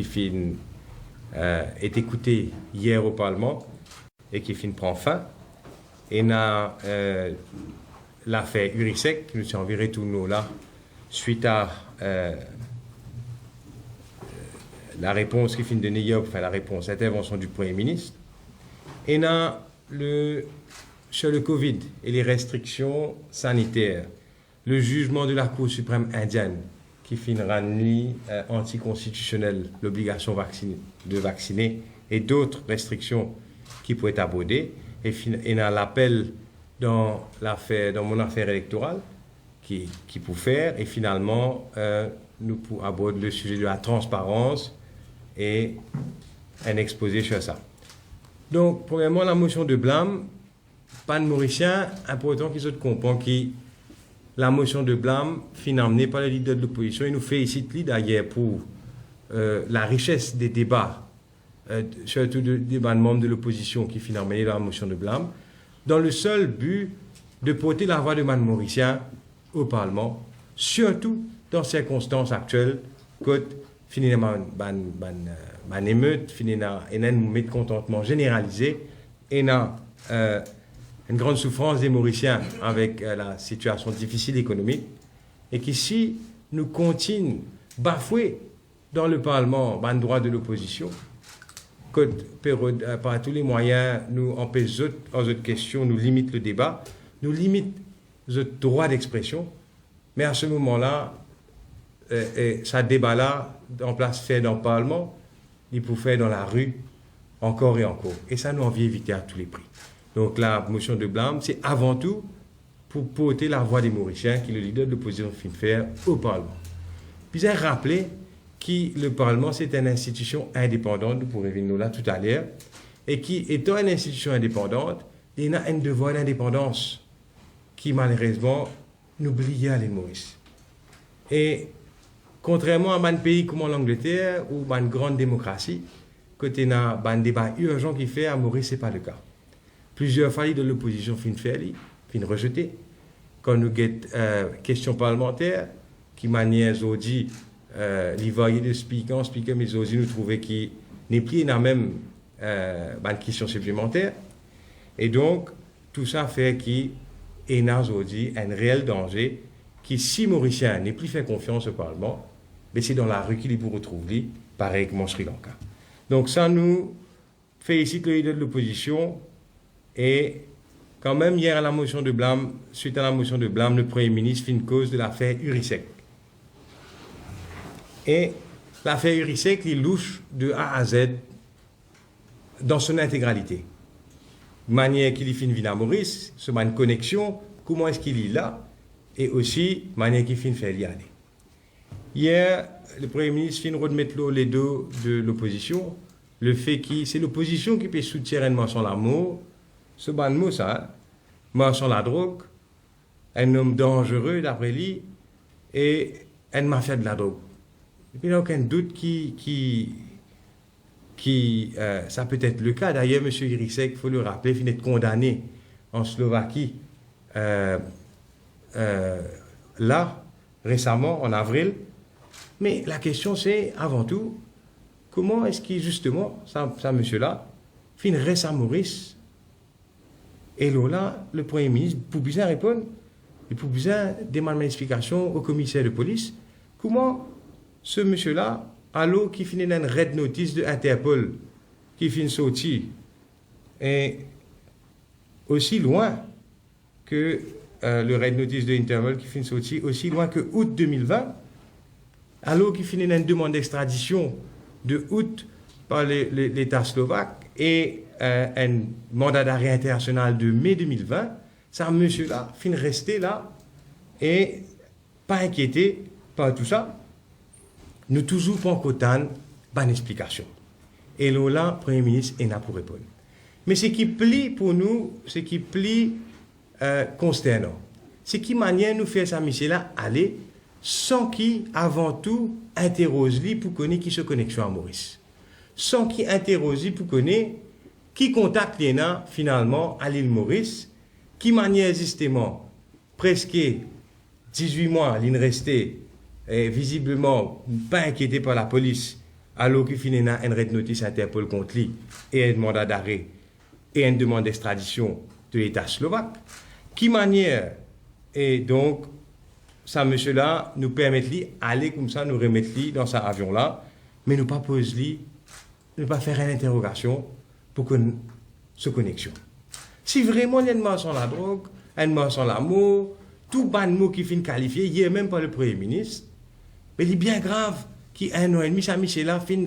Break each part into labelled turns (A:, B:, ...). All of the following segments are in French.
A: qui est écouté hier au Parlement et qui prend fin. Et on a l'affaire Urisec, qui nous a enviré tous nous là, suite à la réponse qui de New York, enfin la réponse, l'intervention du Premier ministre. Et on a sur le Covid et les restrictions sanitaires, le jugement de la Cour suprême indienne qui rend anticonstitutionnel l'obligation de vacciner et d'autres restrictions qui pourraient être abordées. Et on a l'appel dans mon affaire électorale qui peut faire. Et finalement, nous pouvons aborder le sujet de la transparence et un exposé sur ça. Donc, premièrement, la motion de blâme, pas de Mauricien, important qu'ils comprennent que la motion de blâme, amenée par le leader de l'opposition, il nous félicite d'ailleurs pour la richesse des débats, surtout des débats de membres de l'opposition qui amené la motion de blâme, dans le seul but de porter la voix de Mme Mauricien au Parlement, surtout dans les circonstances actuelles, quand finalement, une émeute, un mécontentement généralisé, et une grande souffrance des Mauriciens avec la situation difficile économique, et qu'ici, nous continuons bafouer dans le Parlement le droit de l'opposition, que par tous les moyens, nous empêchons aux autres questions, nous limitons le débat, nous limitons le droit d'expression, mais à ce moment-là, ce débat-là, en place fait dans le Parlement, il peut faire dans la rue encore et encore. Et ça, nous envie éviter à tous les prix. Donc la motion de blâme, c'est avant tout pour porter la voix des Mauriciens qui le leader de l'opposition fin de faire au Parlement. Puis j'ai rappelé que le Parlement, c'est une institution indépendante, nous pourrons revenir là tout à l'heure, et qui, étant une institution indépendante, il a un devoir d'indépendance qui, malheureusement, nous oublie à l'île Maurice. Et contrairement à un pays comme l'Angleterre ou une grande démocratie, côté a un débat urgent qui fait à Maurice, ce n'est pas le cas. Plusieurs fois de l'opposition fin rejeter. Quand nous avons questions parlementaires, qui manière aujourd'hui, les variés de speaker, mais aujourd'hui nous trouvons qu'il n'est plus dans même une question supplémentaire. Et donc, tout ça fait qu'il y a aujourd'hui un réel danger qui, si Mauricien n'est plus fait confiance au Parlement, mais c'est dans la rue qu'il peut retrouver, pareil comme en Sri Lanka. Donc ça nous félicite le leader de l'opposition. Et quand même, hier, à la motion de blâme, suite à la motion de blâme, le Premier ministre fait une cause de l'affaire Urisec. Et l'affaire Urisec, il louche de A à Z dans son intégralité. De manière qu'il y fait une vie à Maurice, c'est une connexion, comment est-ce qu'il est là, et aussi, de manière qu'il fait une faire y aller. Hier, le Premier ministre fait une remettre les deux de l'opposition, le fait que c'est l'opposition qui peut soutenir un marchand l'amour, ce ban mot ça, marchand la drogue, un homme dangereux d'après lui, et un mafia de la drogue. Il n'y a aucun doute ça peut être le cas. D'ailleurs, M. Urisec, il faut le rappeler, finit d'être condamné en Slovaquie là, récemment, en avril. Mais la question, c'est, avant tout, comment est-ce qu'il, justement, ça monsieur-là, fin reste à Maurice. Et là, le Premier ministre, pour bien répondre, il peut bien demander une explication au commissaire de police, comment ce monsieur-là, alors qui finit dans une red notice de Interpol, qui finit sorti, et aussi loin que le red notice de Interpol qui finit sorti, aussi loin que août 2020, alors qu'il finit dans une demande d'extradition de août par l'État slovaque et un mandat d'arrêt international de mai 2020, ça, monsieur-là, finit rester là et pas inquiété par tout ça. Nous toujours pas encore bonne explication. Et là, le Premier ministre est là pour répondre. Mais ce qui plie pour nous, ce qui plie consternant, c'est qui manière nous faire ça, monsieur-là, aller sans qui, avant tout, interroge lui pour connaître qui se connexion à Maurice. Sans qui interroge lui pour connaître qui contacte l'ENA finalement à l'île Maurice, qui manière justement, presque 18 mois, l'île restait visiblement pas inquiété par la police alors qu'il finit une red notice Interpol contre lui et un mandat d'arrêt et une demande d'extradition de l'État slovaque. Qui manière et donc ça monsieur-là nous permet d'aller comme ça, nous remettre dans cet avion-là, mais nous pas poser lui, ne pas faire une interrogation pour que ce connexion. Si vraiment il y a une mort sur la drogue, une mort sur l'amour, tout ban mot qui finit qualifié, hier même par le Premier ministre, mais il est bien grave qui un an et demi, ça Michel-là fin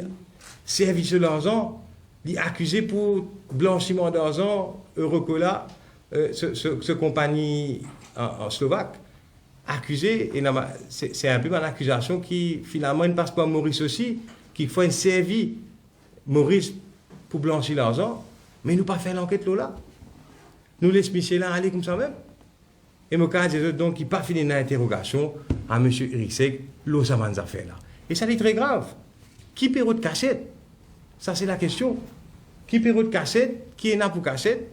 A: service de l'argent, il est accusé pour blanchiment d'argent, Eurocola, ce compagnie en Slovaque, accusé, et c'est un peu une accusation qui finalement ne passe pas à Maurice aussi, qui fait une service Maurice pour blanchir l'argent, mais nous pas faire l'enquête là. Nous laissons Michel-là aller comme ça même. Et mon cas, donc, qui pas fini l'interrogation à M. Eriksek, l'eau, ça va faire là. Et ça est très grave. Qui paie de cassette? Ça, c'est la question. Qui paie de cassette? Qui est là pour cassette?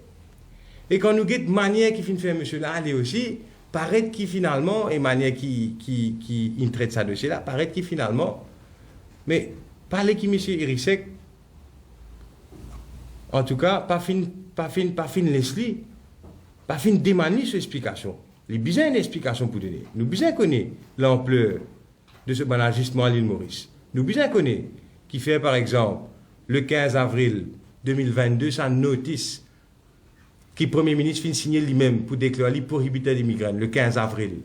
A: Et quand nous avons manière qui finit faire M. là aller aussi, paraît qui finalement, et manière qui traite ça dossier là, paraît qui finalement, mais parler qui M. Eriksek, en tout cas, pas fin Leslie, pas fin démanier cette explication. Il y a besoin d'une explication pour donner. Nous besoin connaître l'ampleur de ce banagissement à l'île Maurice. Nous besoin connaître qui fait par exemple le 15 avril 2022 sa notice qui le Premier ministre finit signer lui-même pour déclarer prohibiteur d'immigrants le 15 avril.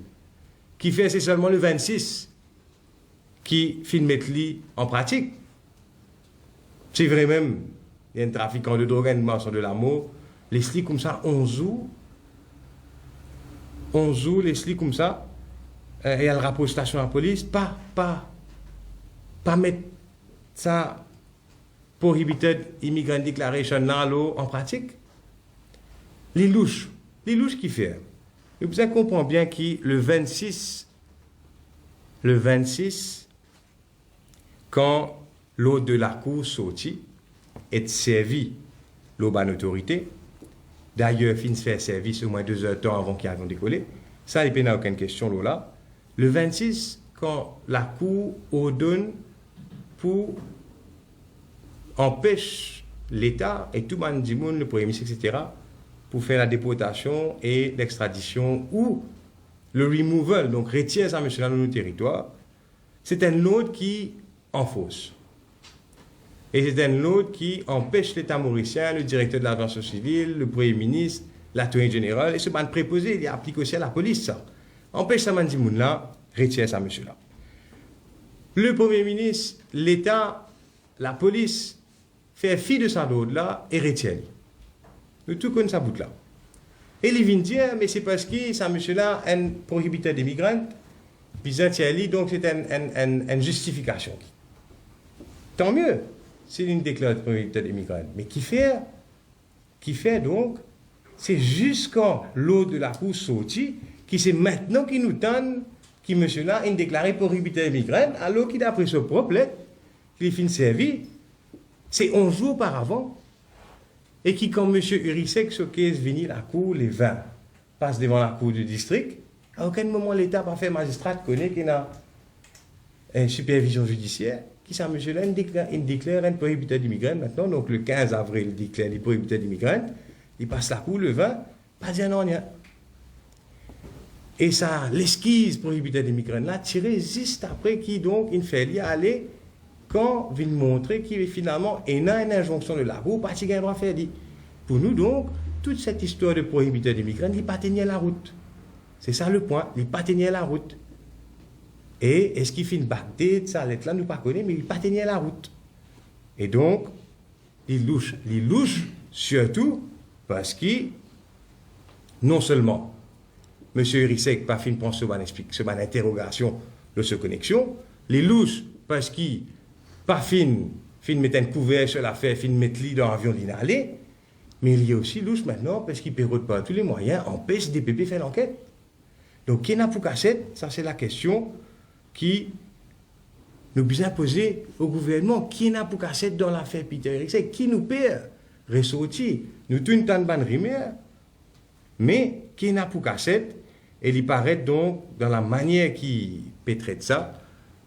A: Qui fait c'est seulement le 26 qui finit mettre lui en pratique. C'est vrai même, il y a un trafiquant de drogue, une marchand de l'amour, les slics comme ça, 11 jours, les slics comme ça, et à la rapport station à la police, pas mettre ça prohibited immigrant declaration là, en pratique. Les louches qui fait. Vous comprenez bien que le 26, quand l'eau de la cour sortit, est servi l'autre autorité. D'ailleurs, fin faire service au moins 2 heures de temps avant qu'ils aient décollé. Ça, il n'y a aucune question là. Le 26, quand la Cour ordonne pour empêcher l'État et tout le monde, le Premier ministre, etc., pour faire la déportation et l'extradition ou le removal, donc retire ça, monsieur, dans nos territoires, c'est un autre qui enfonce. Et c'est un autre qui empêche l'État mauricien, le directeur de l'aviation civile, le Premier ministre, l'attorney général, et ce ban préposé, il applique aussi à la police, ça. Empêche ça, mandimoun là, retire ça, monsieur là. Le Premier ministre, l'État, la police, fait fi de ça d'autre là et retire. Nous tout connaissons ça bout là. Et il vient dire, mais c'est parce que ça, monsieur là, un prohibiteur des migrants, Byzantiali, donc c'est une justification. Tant mieux. C'est une déclaration de prohibiteur des migrants. Mais qui fait donc, c'est jusqu'à l'eau de la cour sortie, qui c'est maintenant qui nous donne, qui monsieur là, une déclaré prohibiteur des migrants, alors qu'il d'après ce propre lettre, qu'il finit servi, c'est 11 jours auparavant, et qui, quand monsieur Urisek se caisse venir à la cour les 20, passe devant la cour du district, à aucun moment l'État n'a fait magistrat connaît qu'il y a une supervision judiciaire, qui ça, monsieur là, il déclare un prohibiteur d'immigrants maintenant, donc le 15 avril, il déclare les prohibiteurs d'immigrants, il passe la cour le 20, pas dire non, rien. Et ça, l'esquisse prohibiteur d'immigrants là, tiré juste après qui donc, il fait y aller, quand vient montrer qu'il finalement il y a une injonction de la cour, pas qu'il doit faire dit. Pour nous donc, toute cette histoire de prohibiteur d'immigrants, il n'a pas tenu la route. C'est ça le point, il n'a pas tenu la route. Et est-ce qu'il fait une backdate, ça, lettre là, nous pas connaît, mais il n'a pas tenu la route. Et donc, il louche surtout parce que, non seulement, M. Urisek pas fin prendre ce ban interrogation de ce connexion, les louches parce qu'il pas fin mettre un couvert sur l'affaire, fin mettre lui dans l'avion d'inaller, mais il y a aussi louche maintenant parce qu'il pérode pas tous les moyens, empêche DPP faire l'enquête. Donc, qui n'a pour cassette, ça c'est la question qui nous besoin poser au gouvernement. Qui n'a pour cassette dans l'affaire Peter Eriksek? Qui nous perd? Ressorti. Nous tous une bonne rumeur, mais qui n'a pour cassette? Et il paraît donc, dans la manière qui pétraite ça,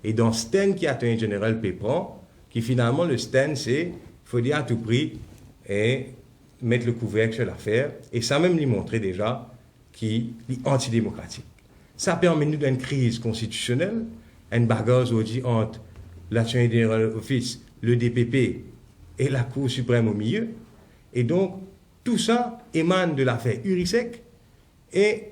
A: et dans ce thème qui a un général Pépran, qui finalement, le stand, c'est, il faut dire à tout prix, et mettre le couvercle sur l'affaire, et ça même lui montrer déjà qu'il est antidémocratique. Ça permet nous d'une crise constitutionnelle, une bagarre aujourd'hui entre l'Attorney General Office, le DPP et la Cour suprême au milieu. Et donc, tout ça émane de l'affaire Urisec, et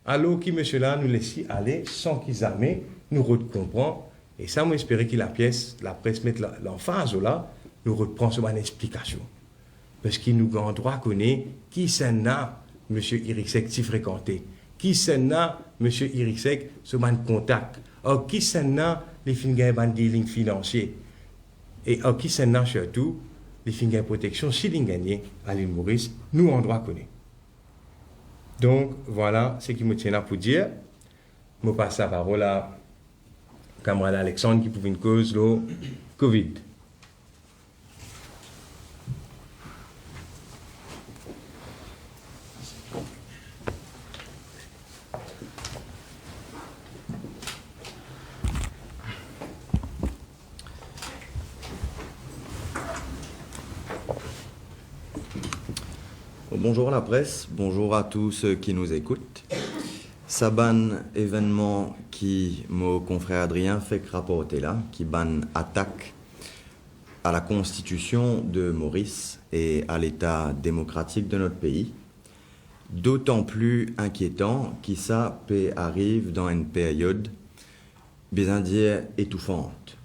A: alors qui, monsieur là, nous laisse aller sans qu'ils armés, nous comprennent. Et ça, moi, j'espérais que la presse mette l'emphase là, nous reprend sur une explication. Parce qu'il nous a droit connaître qui c'est là, monsieur Urisec, si fréquenté. Qui c'est là, monsieur Urisec, ce man contact. Or, qui c'est là, les fingers ban dealing financier. Et or, qui c'est là, surtout, les fingers protection, si les gagnent à l'île Maurice, nous, en droit connaît. Donc, voilà ce qui me tient là pour dire. Je passe la parole à camarade Alexandre qui pouvait une cause, le Covid.
B: Bonjour la presse, bonjour à tous ceux qui nous écoutent. Saban événement qui mon confrère Adrien fait rapporter là, qui ban attaque à la constitution de Maurice et à l'état démocratique de notre pays. D'autant plus inquiétant que ça arrive dans une période bien dire étouffante.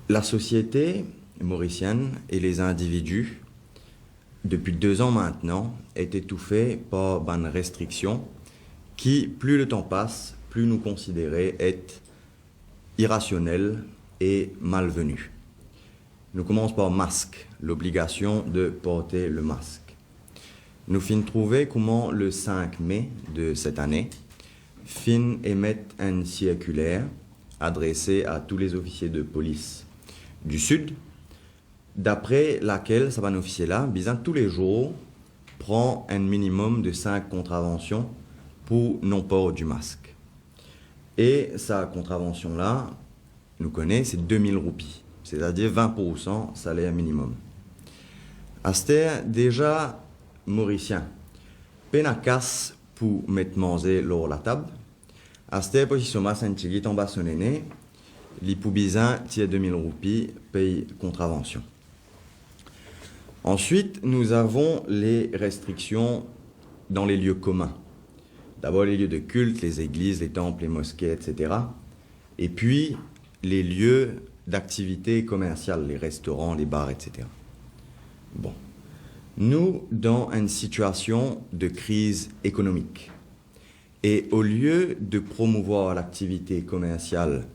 B: La société mauricienne et les individus depuis 2 ans maintenant, est étouffé par une restriction qui, plus le temps passe, plus nous considérer être irrationnelle et malvenue. Nous commençons par masque, l'obligation de porter le masque. Nous finissons trouver comment le 5 mai de cette année, fin émettre une circulaire adressée à tous les officiers de police du Sud, d'après laquelle, ça va un officier-là, bizarre, tous les jours, prend un minimum de 5 contraventions pour non-port du masque. Et sa contravention-là, nous connaissons, c'est 2000 roupies, c'est-à-dire 20% salaire minimum. Aster, déjà, mauricien, peine à casse pour mettre manger lors la table. Aster, position masse un tigit en bas son aîné, l'hipoubizin, tire 2000 roupies, paye contravention. Ensuite, nous avons les restrictions dans les lieux communs. D'abord les lieux de culte, les églises, les temples, les mosquées, etc. Et puis les lieux d'activité commerciale, les restaurants, les bars, etc. Bon. Nous, dans une situation de crise économique, et au lieu de promouvoir l'activité commerciale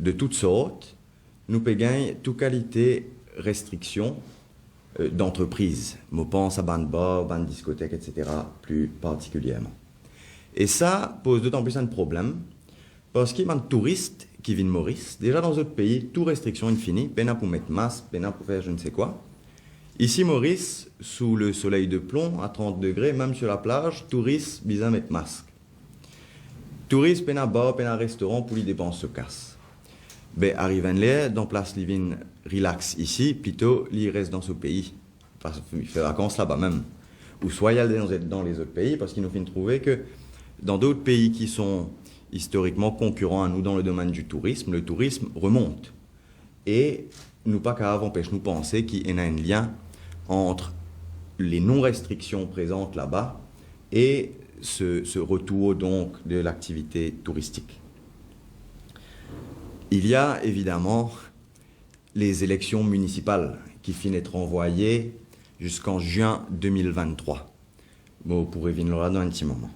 B: de toutes sortes, nous payons toute qualité restriction d'entreprise. Je pense à ban de bar, ban de discothèque, etc. plus particulièrement. Et ça pose d'autant plus un problème parce qu'il y a des touristes qui viennent Maurice. Déjà dans d'autres pays, toute restriction infinie, peine pour mettre masque, peine pour faire je ne sais quoi. Ici, Maurice, sous le soleil de plomb, à 30 degrés, même sur la plage, touristes, bizarre mettre masque. Touristes, peine à bar, peine à restaurant, pour les dépenses se cassent. Ben, arrive un l'air, dans place Livin relax ici, plutôt, il reste dans ce pays. Parce qu'il fait vacances là-bas même. Ou soit il aller dans les autres pays, parce qu'il nous fait trouver que dans d'autres pays qui sont historiquement concurrents à nous dans le domaine du tourisme, le tourisme remonte. Et nous pas qu'à empêche nous penser qu'il y a un lien entre les non-restrictions présentes là-bas et ce retour donc de l'activité touristique. Il y a évidemment les élections municipales qui finissent d'être envoyées jusqu'en juin 2023. Bon, vous pourrez venir là dans un petit moment.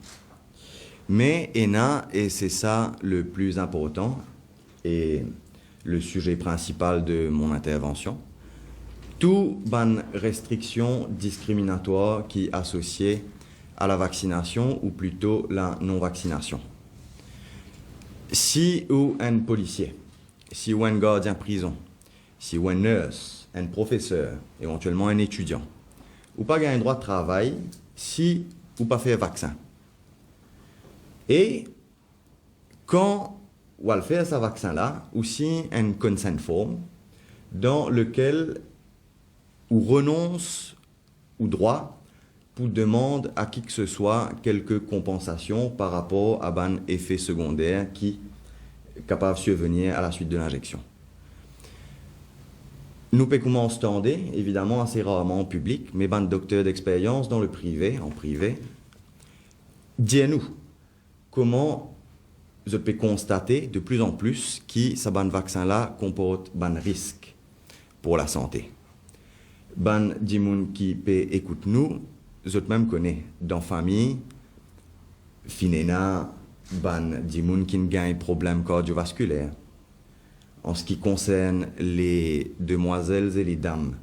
B: Mais ENA, et c'est ça le plus important et le sujet principal de mon intervention, toute bonne restriction discriminatoire qui est associée à la vaccination ou plutôt la non-vaccination. Si ou un policier, si ou un gardien prison, si ou un nurse, un professeur, éventuellement un étudiant, ou pas gagner un droit de travail, si ou pas faire vaccin. Et quand ou à le faire ce vaccin-là, aussi un consent form, dans lequel on renonce au droit pour demander à qui que ce soit quelques compensations par rapport à un effet secondaire qui est capable de survenir à la suite de l'injection. Nous pouvons entendre, évidemment, assez rarement en public, mais ban docteurs d'expérience dans le privé, en privé, dis-nous comment je peux constater de plus en plus que ce vaccin-là comporte un risque pour la santé. Ban dimoun qui peut écouter nous, je même connais dans la famille, finéna, ban dimoun qui a un problème cardiovasculaire. En ce qui concerne les demoiselles et les dames,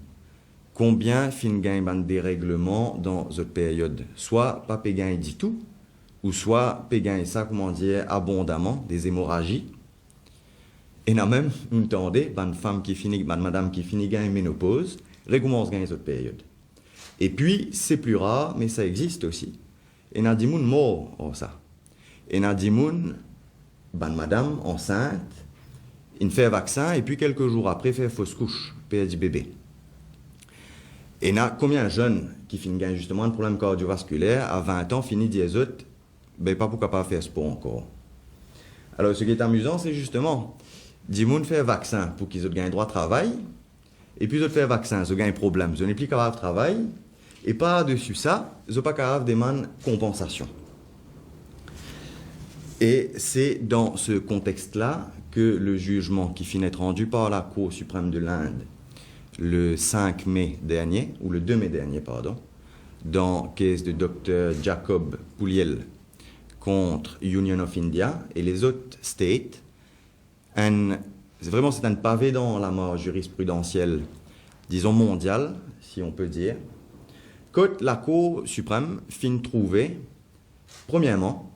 B: combien fin gagne ban dérèglement dans cette période? Soit pas gagne du tout, ou soit gagne ça, comment dire, abondamment, des hémorragies. Et là même, nous entendons, ban femme qui finit, ban madame qui finit gagne ménopause, recommence gagne cette période. Et puis, c'est plus rare, mais ça existe aussi. Et n'a dit moun mort, oh ça. Et n'a dit moun, ban madame enceinte, il fait vaccin, et puis quelques jours après, fait fausse couche, perd du bébé. Et n'a combien de jeunes qui finissent justement un problème cardiovasculaire, à 20 ans, finit des autres, ben pas pour capable faire sport encore. Alors, ce qui est amusant, c'est justement, dit moun fait vaccin pour qu'ils aient gagné droit de travail, et puis ils ont fait vaccin, ils ont gagné problème, ils n'ont plus capable de travail, et par-dessus ça, ils n'ont pas capable de demander compensation. Et c'est dans ce contexte-là que le jugement qui finit être rendu par la Cour suprême de l'Inde le 5 mai dernier, ou le 2 mai dernier, pardon, dans le cas de Dr. Jacob Pouliel contre Union of India et les autres states, c'est un pavé dans la mort jurisprudentielle, disons mondiale, si on peut dire, que la Cour suprême fin trouver, premièrement,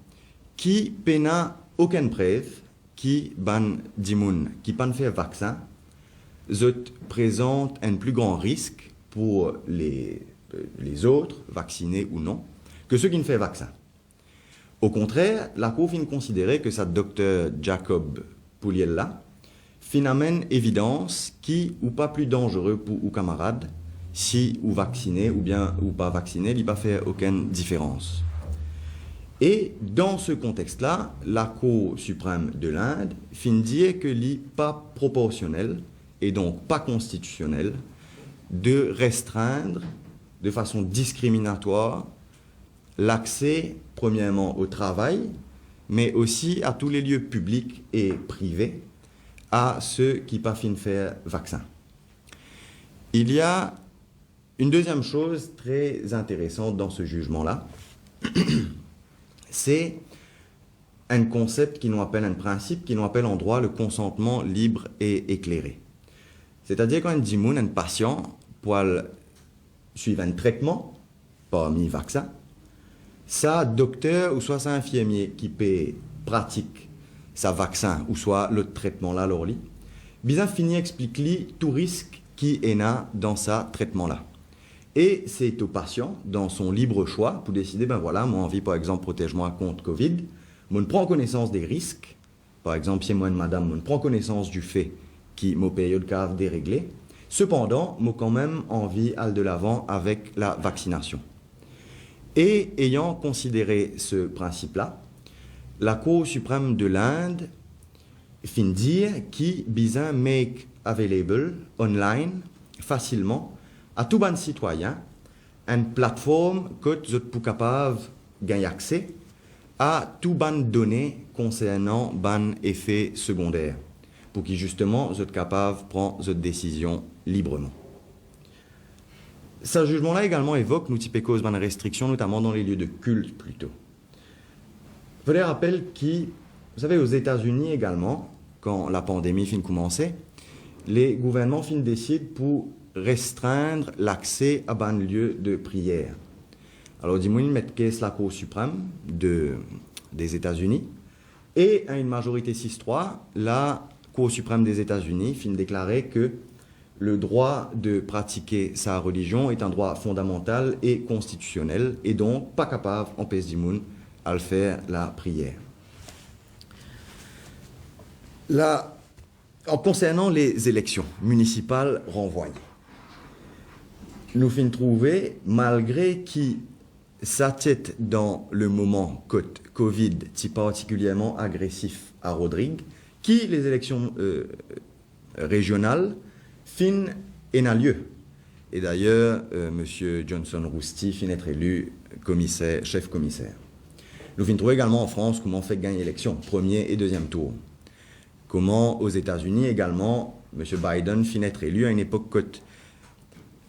B: qui peina aucune preuve qui ban dimoun, qui pan fait vaccin, présente un plus grand risque pour les autres, vaccinés ou non, que ceux qui ne font vaccin. Au contraire, la Cour fin considérer que sa docteur Jacob Pouliel-là fin amène évidence qui ou pas plus dangereux pour ou camarades si ou vacciné ou bien ou pas vacciné, il n'y a pas fait aucune différence. Et dans ce contexte-là, la Cour suprême de l'Inde fin dire que n'est pas proportionnel et donc pas constitutionnel de restreindre de façon discriminatoire l'accès, premièrement, au travail, mais aussi à tous les lieux publics et privés, à ceux qui pas fin faire vaccin. Il y a une deuxième chose très intéressante dans ce jugement-là, c'est un concept qui nous appelle, un principe qui nous appelle en droit le consentement libre et éclairé. C'est-à-dire quand un patient pour suivre un traitement parmi vaccin, ça docteur ou soit c'est infirmier qui peut pratique sa vaccin ou soit le traitement là leur lit, bien fini explique-lui tout risque qui est là dans sa traitement là. Et c'est au patient, dans son libre choix, pour décider, ben voilà, moi envie par exemple protège-moi contre Covid, moi prends connaissance des risques, par exemple si moi une madame, moi prends connaissance du fait qui ma période cave déréglée, cependant, moi quand même envie aller de l'avant avec la vaccination. Et ayant considéré ce principe-là, la Cour suprême de l'Inde fin dire qui bizarre make available online facilement à tout bon citoyen une plateforme que vous êtes capable de gagner accès à tout bon données concernant bon effets secondaires pour que justement vous êtes capable de prendre votre décision librement. Ce jugement-là également évoque nous types causes de restrictions, notamment dans les lieux de culte plutôt. Je voulais rappeler que, vous savez, aux États-Unis également, quand la pandémie fin commencer, les gouvernements fin décident pour restreindre l'accès à un lieu de prière. Alors, dis-moi, ils mettent qu'est-ce la Cour suprême des États-Unis et à une majorité 6-3, la Cour suprême des États-Unis fin déclarer que le droit de pratiquer sa religion est un droit fondamental et constitutionnel et donc pas capable en pays du monde à le faire la prière. Là, en concernant les élections municipales renvoyées, nous finissons trouver, malgré qui s'attiette dans le moment Covid, si particulièrement agressif à Rodrigue, qui les élections régionales fin et n'a lieu. Et d'ailleurs, M. Johnson Rousty finit être élu chef commissaire. Nous finissons trouver également en France comment on fait gagner l'élection, premier et deuxième tour. Comment aux États-Unis également, M. Biden finit être élu à une époque que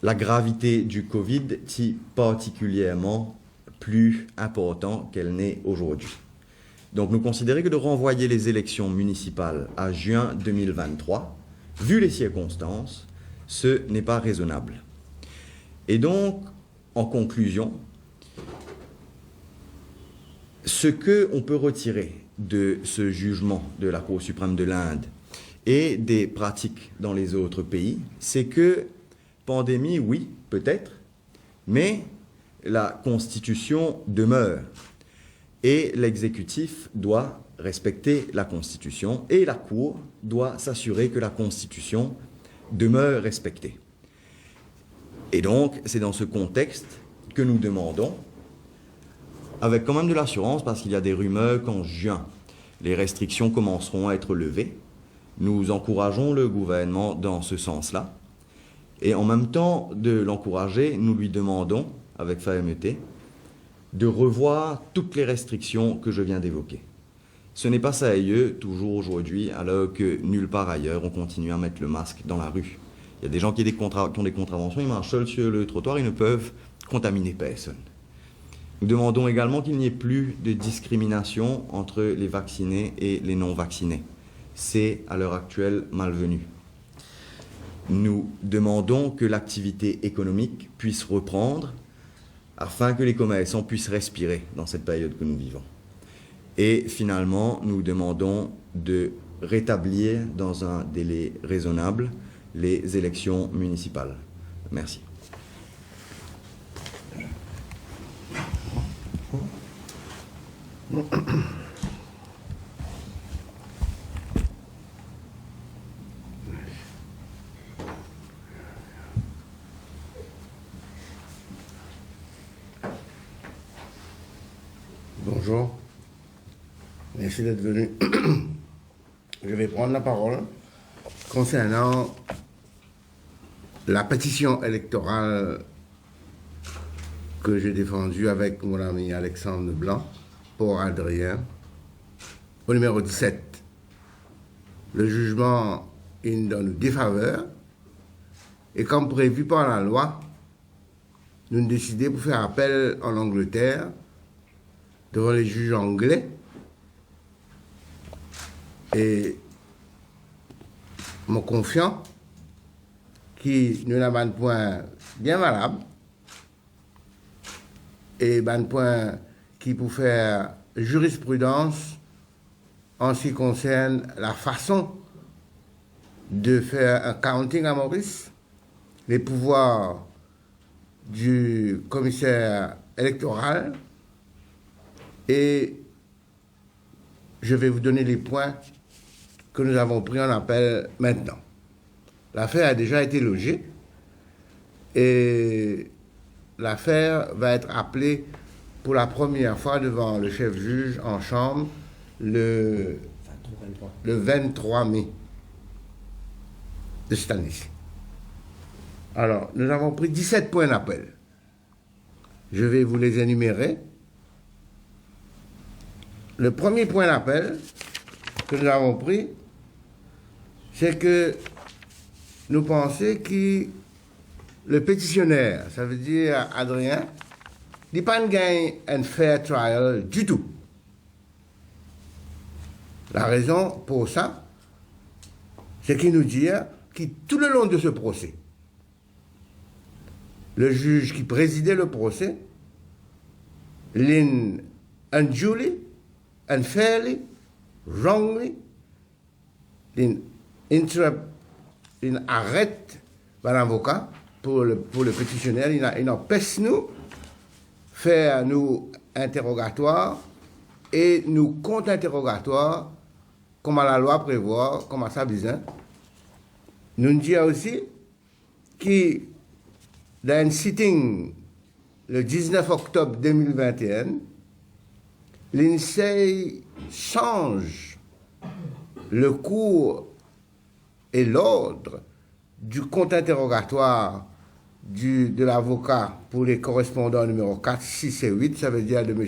B: la gravité du Covid est particulièrement plus important qu'elle n'est aujourd'hui. Donc nous considérons que de renvoyer les élections municipales à juin 2023, vu les circonstances, ce n'est pas raisonnable. Et donc, en conclusion, ce qu'on peut retirer de ce jugement de la Cour suprême de l'Inde et des pratiques dans les autres pays, c'est que pandémie, oui, peut-être, mais la Constitution demeure et l'exécutif doit respecter la Constitution et la Cour doit s'assurer que la Constitution demeure respectée. Et donc, c'est dans ce contexte que nous demandons, avec quand même de l'assurance, parce qu'il y a des rumeurs qu'en juin, les restrictions commenceront à être levées. Nous encourageons le gouvernement dans ce sens-là. Et en même temps de l'encourager, nous lui demandons, avec fermeté, de revoir toutes les restrictions que je viens d'évoquer. Ce n'est pas sérieux, toujours aujourd'hui, alors que nulle part ailleurs, on continue à mettre le masque dans la rue. Il y a des gens qui ont des contraventions, ils marchent seuls sur le trottoir, ils ne peuvent contaminer personne. Nous demandons également qu'il n'y ait plus de discrimination entre les vaccinés et les non-vaccinés. C'est, à l'heure actuelle, malvenu. Nous demandons que l'activité économique puisse reprendre afin que les commerçants puissent respirer dans cette période que nous vivons. Et finalement, nous demandons de rétablir dans un délai raisonnable les élections municipales. Merci.
C: Bonjour, merci d'être venu. Je vais prendre la parole concernant la pétition électorale que j'ai défendue avec mon ami Alexandre Blanc pour Adrien, au numéro 17. Le jugement est dans nos défaveurs et comme prévu par la loi, nous avons décidé pour faire appel en Angleterre devant les juges anglais et mon confiant qui nous n'a pas de point bien valable et un point qui peut faire jurisprudence en ce qui concerne la façon de faire un counting à Maurice, les pouvoirs du commissaire électoral. Et je vais vous donner les points que nous avons pris en appel maintenant. L'affaire a déjà été logée et l'affaire va être appelée pour la première fois devant le chef juge en chambre le 23 mai de cette année-ci. Alors, nous avons pris 17 points d'appel. Je vais vous les énumérer. Le premier point d'appel que nous avons pris, c'est que nous pensons que le pétitionnaire, ça veut dire Adrien, n'a pas gagné un fair trial du tout. La raison pour ça, c'est qu'il nous dit que tout le long de ce procès, le juge qui présidait le procès, Lynn Unduly, unfairly, wrongly, il arrête l'avocat pour le pétitionnaire, il empêche nous faire nous interrogatoires et nous contre-interrogatoires comment la loi prévoit, comment ça besoin. Nous disons aussi que dans un sitting le 19 octobre 2021, l'INSEE change le cours et l'ordre du compte interrogatoire de l'avocat pour les correspondants numéro 4, 6 et 8, ça veut dire de M.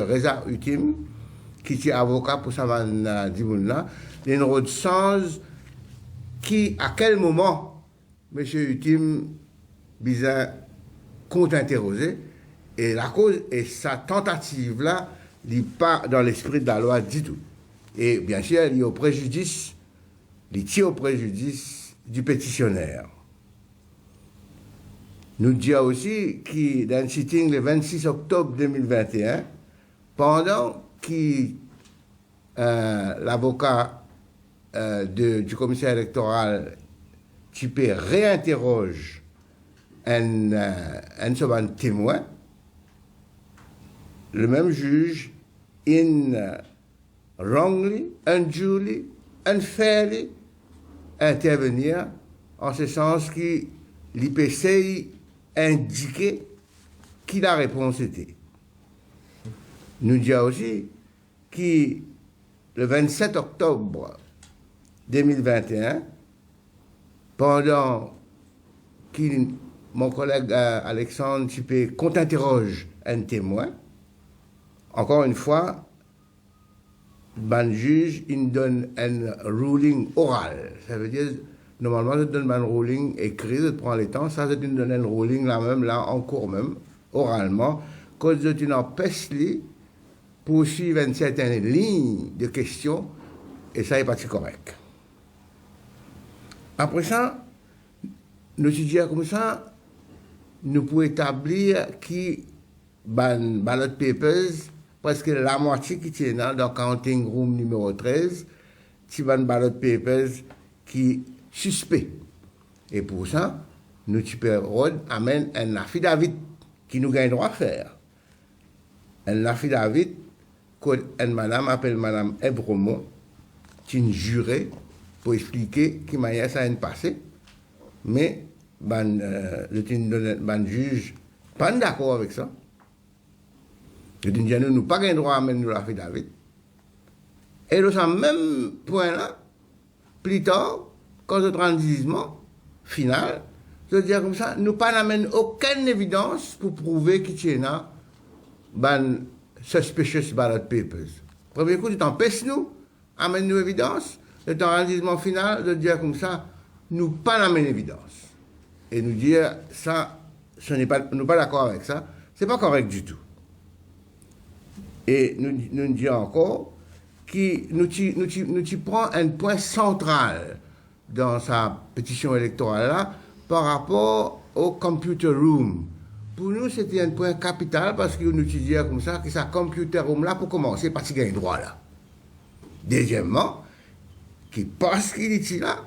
C: Reza Utim, qui est avocat pour Savan Dimouna, les de change qui, à quel moment, M. Utim Bizin compte interroger, et la cause, et sa tentative-là, n'est pas dans l'esprit de la loi du tout. Et bien sûr, il y a au préjudice, il tire au préjudice du pétitionnaire. Nous disons aussi que dans le sitting le 26 octobre 2021, pendant que l'avocat du commissaire électoral typé réinterroge un témoin, le même juge, wrongly, unduly, unfairly, intervenir en ce sens que l'IPC indiquait qui la réponse était. Nous disons aussi que le 27 octobre 2021, pendant que mon collègue Alexandre Tipé contre-interroge un témoin, encore une fois, le juge il donne un ruling oral. Ça veut dire, normalement, je donne un ruling écrit, je prends le temps, ça, je donne un ruling là même, là, en cours même, oralement, cause de une empêche pour suivre une certaine ligne de questions, et ça n'est pas si correct. Après ça, nous disons comme ça, nous pouvons établir que ballot papers, presque la moitié qui tient dans le counting room numéro 13, c'est un ballot papers qui suspect. Et pour ça, nous amène un affidavit qui nous gagne droit à faire. Un affidavit qu'une madame appelle madame Ebromont, qui est une jurée pour expliquer qui m'a ça a passé, mais le juge pas d'accord avec ça. Je dis, nous n'avons pas le droit à amener l'affidavit. Et de ce même point-là, plus tard, quand je prends le jugement final, je veux dire comme ça, nous pas n'amène aucune évidence pour prouver qu'il y a un suspicious ballot papers. Premier coup, tu t'empêches nous, amène nous évidence, le temps de jugement final, de dire comme ça, nous pas n'amène évidence. Et nous dire, ça, nous pas d'accord avec ça, c'est pas correct du tout. Et nous disons encore que nous prenons un point central dans sa pétition électorale-là par rapport au computer room. Pour nous, c'était un point capital parce que nous disions comme ça que sa computer room-là, pour commencer, parce qu'il y a un droit là. Deuxièmement, parce qu'il est là,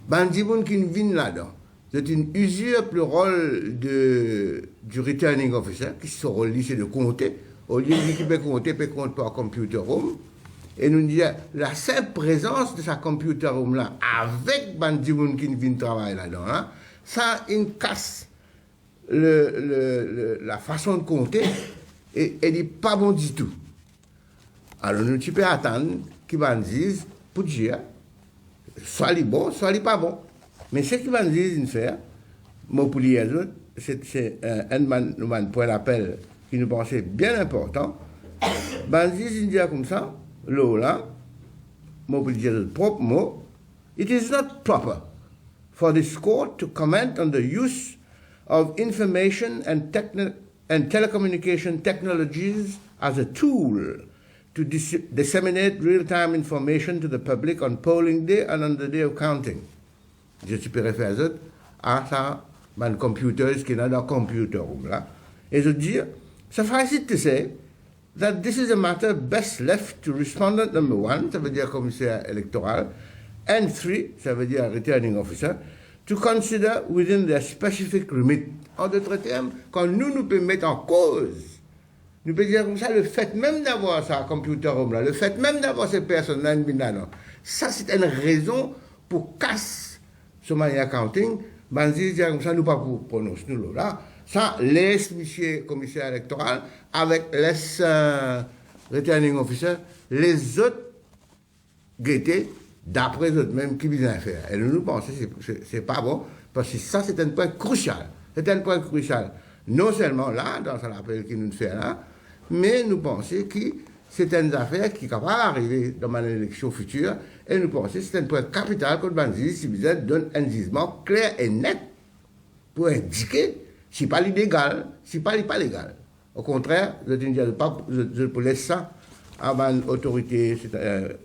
C: Bandimoun qui vient là-dedans. C'est une usure pour le rôle du returning officer, qui son rôle, c'est de compter. Au lieu de qui peut compter par computer room. Et nous disons, la simple présence de sa computer room là, avec Bandimoun qui vient travailler là-dedans, là, ça, il casse la façon de compter et elle n'est pas bon du tout. Alors nous tu peux attendre qu'ils vont dire pour dire soit il bon, soit il pas bon. Mais ce qu'ils vont dire de faire, moi pour les autres, c'est un point d'appel qui nous pensait bien important. Ils disent comme ça, là, moi pour dire le propre mot, it is not proper for this court to comment on the use of information and telecommunication technologies as a tool to disseminate real-time information to the public on polling day and on the day of counting. Je peux référer à ça, mon computer qui est dans le computer room là. Et je dis, suffice it to say that this is a matter best left to respondent number 1, ça veut dire commissaire électoral, and 3, ça veut dire returning officer, to consider within their specific remit. En d'autres termes, quand nous pouvons mettre en cause nous pouvons dire comme ça, le fait même d'avoir ça, computer room là, le fait même d'avoir ces personnes-là, non, ça c'est une raison pour casser ce manière accounting, Banzi dit comme ça, nous pas pour prononcer nous là, ça laisse monsieur commissaire électoral avec les returning officer, les autres guetter d'après eux mêmes qui besoin faire. Et nous pensons que c'est pas bon, parce que ça c'est un point crucial. C'est un point crucial. Non seulement là, dans ce rappel qui nous fait là, mais nous pensons que c'est une affaire qui est capable d'arriver dans une élection future, et nous pensons que c'est un point capital que Banzi, si vous donne un jugement clair et net pour indiquer si pas illégal, si pas légal. Au contraire, je peux laisser ça à l'autorité,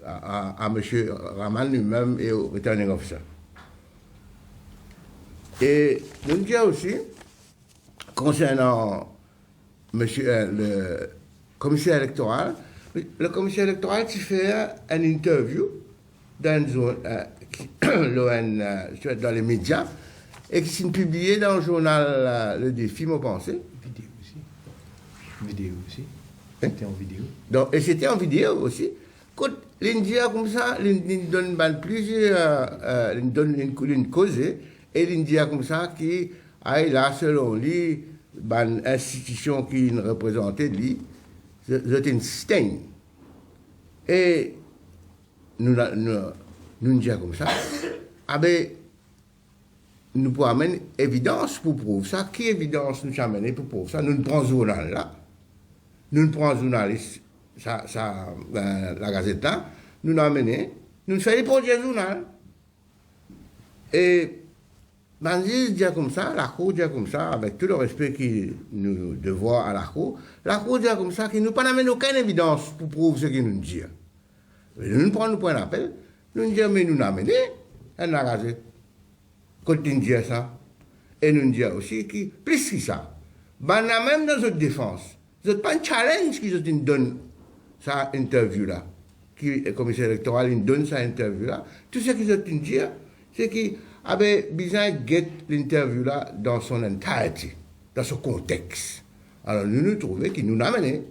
C: à M. Raman lui-même et au returning officer. Et nous disons aussi, concernant le commissaire électoral, le commissaire électoral qui fait une interview dans une zone, dans les médias et qui s'est publié dans le journal Le Défi, mon pensée.
A: Vidéo aussi. C'était en vidéo.
C: Donc, et c'était en vidéo aussi. Quand l'India comme ça, il donne plusieurs, il donne une cause, et l'India comme ça qui a là, selon lui, une institution qui représentait lui, c'est une stain. Et nous disons comme ça, ah ben, nous pouvons amener évidence pour prouver ça. Qui évidence nous amène pour prouver ça? Nous prenons le journal là. Nous prenons le journaliste, la gazette là. Nous l'amenons. Nous faisons les projets du journal. Et Banzi dit comme ça, la Cour dit comme ça, avec tout le respect que nous devons à la Cour dit comme ça qu'il ne nous pas amené aucune évidence pour prouver ce qu'il nous dit. Nous prenons le point d'appel, nous disons, mais nous l'amenons, elle n'a pas quand nous disons ça. Et nous disons aussi que, plus que ça, même dans notre défense, ce n'est pas un challenge qu'ils nous donnent cette interview-là, qui le commissaire électoral nous donne cette interview-là. Tout ce qu'ils nous disent, c'est qu'ils avaient besoin de get l'interview-là dans son entièreté, dans son contexte. Alors nous trouvons qu'ils nous amènent,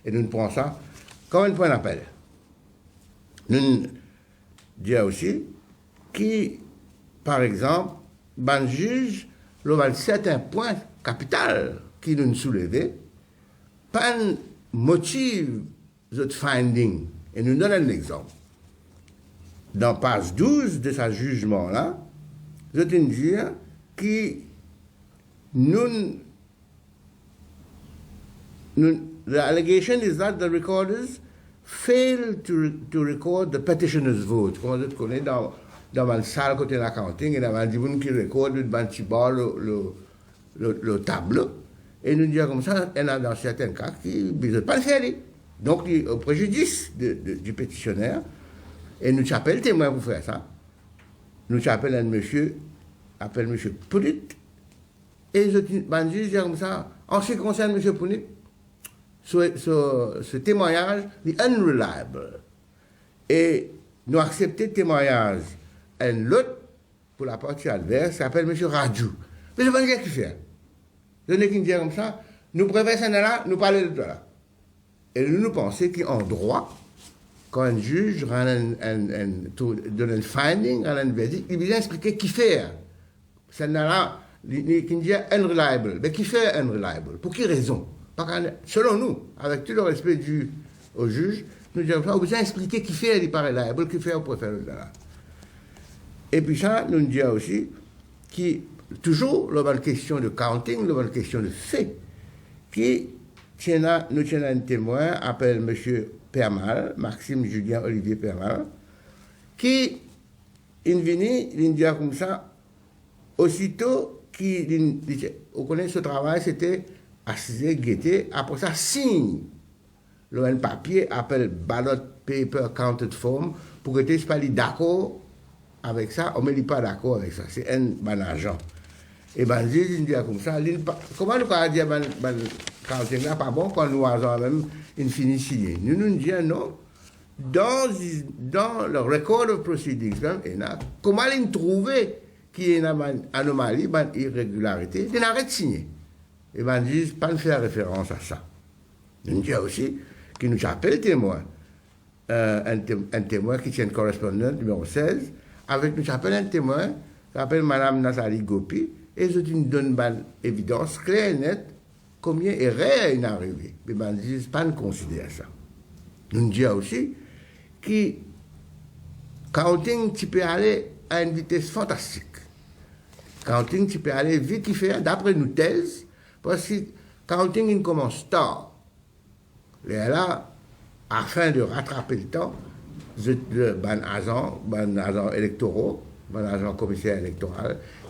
C: et nous prenons ça comme un point d'appel. Nous disons aussi que, par exemple, un juge, il y a certains points capitaux qui nous soulèvent, pas un motif de finding. Et nous donnons un exemple. Dans page 12 de ce jugement-là, je te dis que the allegation is that the recorders failed to record the petitioner's vote. Comme je te connais dans la salle côté de l'accounting, il y a des gens qui recordent le tableau. Et nous disons comme ça, il y a dans certains cas qui ne veulent pas le faire. Donc, au préjudice du pétitionnaire, et nous appelons témoin pour faire ça. Nous appelons un monsieur, appelle monsieur Pounit, et je dis comme ça, en ce qui concerne monsieur Pounit, ce témoignage est unreliable. Et nous acceptons le témoignage. Et l'autre, pour la partie adverse, s'appelle monsieur Radjou. Mais je ne sais pas ce qu'il fait. Je n'ai qu'une dire comme ça, nous préférons ça là, nous parlons de là. Et nous pensons qu'en droit, quand un juge donne un finding, un verdict, il vient expliquer qui fait. Ça n'a là, qui dit unreliable. Mais qui fait unreliable? Pour quelle raison? Selon nous, avec tout le respect dû au juge, nous disons, on besoin expliquer qui fait il pas reliable, qui fait on préfère là. Et puis ça, nous disons aussi, qui toujours, la bonne question de counting, la bonne question de fait, qui nous tient un témoin, appelle M. Permal, Maxime Julien Olivier Permal, qui est venu, il dit comme ça, aussitôt qu'il connaît ce travail, c'était assiser, guetter, après ça, signe le papier, appelle ballot paper counted form, pour que tu sois d'accord avec ça, on ne met pas d'accord avec ça, c'est un bon agent. Et ben, il dit comme ça, comment nous pouvons dire quand c'est pas bon, quand nous avons même une finie signée. Nous disons non. Dans le record of proceedings, comment ils trouvaient qu'il y a une anomalie, une irrégularité, ils n'arrêtent de signer. Et ben, ils disent pas de faire référence à ça. Nous disons aussi qui nous appelle témoin. Un témoin qui tient correspondant numéro 16, avec nous appelle un témoin qui s'appelle Madame Nathalie Gopi, et je nous donne une évidence claire et nette combien est réel une arrivée. Mais ben, ils disent pas nous considérer ça. Nous disons aussi que counting, tu peux aller à une vitesse fantastique. Counting, tu peux aller vite y faire, d'après nos thèses, parce que counting, il commence tard. Et là, afin de rattraper le temps, ban agents électoraux, ban agents commissaires électoraux,